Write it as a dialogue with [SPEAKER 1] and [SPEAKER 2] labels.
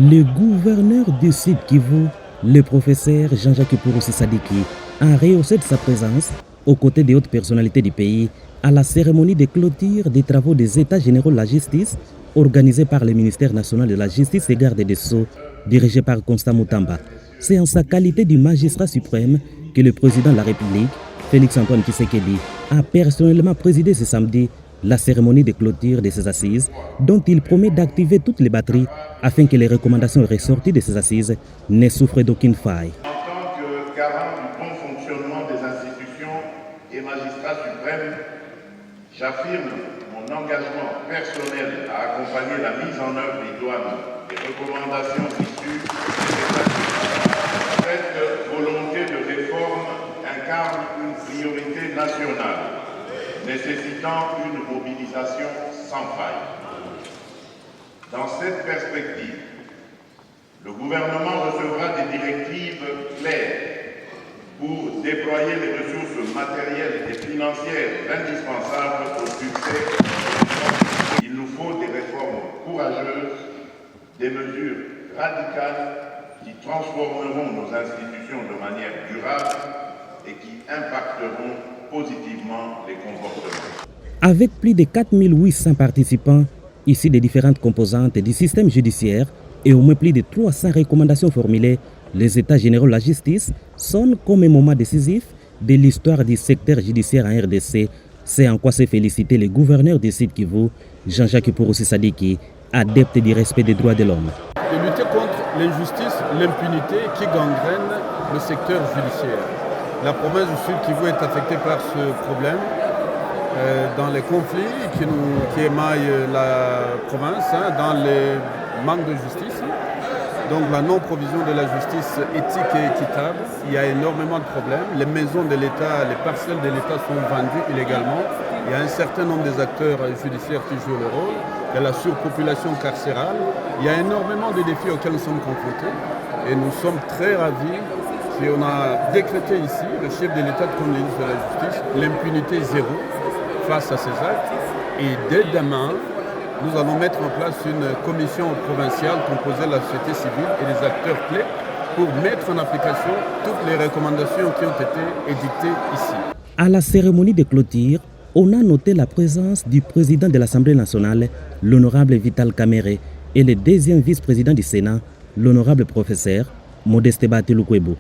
[SPEAKER 1] Le gouverneur du Sud Kivu, le professeur Jean-Jacques Purusi Sadiki, a rehaussé de sa présence aux côtés des hautes personnalités du pays à la cérémonie de clôture des travaux des États généraux de la justice organisée par le ministère national de la justice et garde des Sceaux, dirigé par Constant Moutamba. C'est en sa qualité du magistrat suprême que le président de la République, Félix-Antoine Tshisekedi, a personnellement présidé ce samedi la cérémonie de clôture de ces assises, dont il promet d'activer toutes les batteries afin que les recommandations ressorties de ces assises ne souffrent d'aucune faille.
[SPEAKER 2] En tant que garant du bon fonctionnement des institutions et magistrat suprême, j'affirme mon engagement personnel à accompagner la mise en œuvre idoine des recommandations issues de ces assises. Cette volonté de réforme incarne une priorité nationale, nécessitant une mobilisation sans faille. Dans cette perspective, le gouvernement recevra des directives claires pour déployer les ressources matérielles et financières indispensables au succès. Il nous faut des réformes courageuses, des mesures radicales qui transformeront nos institutions de manière durable et qui impacteront positivement les comportements.
[SPEAKER 1] Avec plus de 4800 participants, issus des différentes composantes du système judiciaire et au moins plus de 300 recommandations formulées, les États généraux de la justice sonnent comme un moment décisif de l'histoire du secteur judiciaire en RDC. C'est en quoi s'est félicité le gouverneur du Sud Kivu, Jean-Jacques Purusi Sadiki, adepte du respect des droits de l'homme.
[SPEAKER 3] De lutter contre l'injustice, l'impunité qui gangrène le secteur judiciaire. La province du Sud Kivu est affectée par ce problème. Dans les conflits qui émaillent la province, dans les manques de justice, donc la non-provision de la justice éthique et équitable, il y a énormément de problèmes. Les maisons de l'État, les parcelles de l'État sont vendues illégalement. Il y a un certain nombre des acteurs judiciaires qui jouent le rôle. Il y a la surpopulation carcérale. Il y a énormément de défis auxquels nous sommes confrontés. Et nous sommes très ravis. Et on a décrété ici, le chef de l'État comme ministre de la Justice, l'impunité zéro face à ces actes. Et dès demain, nous allons mettre en place une commission provinciale composée de la société civile et des acteurs clés pour mettre en application toutes les recommandations qui ont été édictées ici.
[SPEAKER 1] À la cérémonie de clôture, on a noté la présence du président de l'Assemblée nationale, l'honorable Vital Kamerhe, et le deuxième vice-président du Sénat, l'honorable professeur Modeste Batiloukwebo.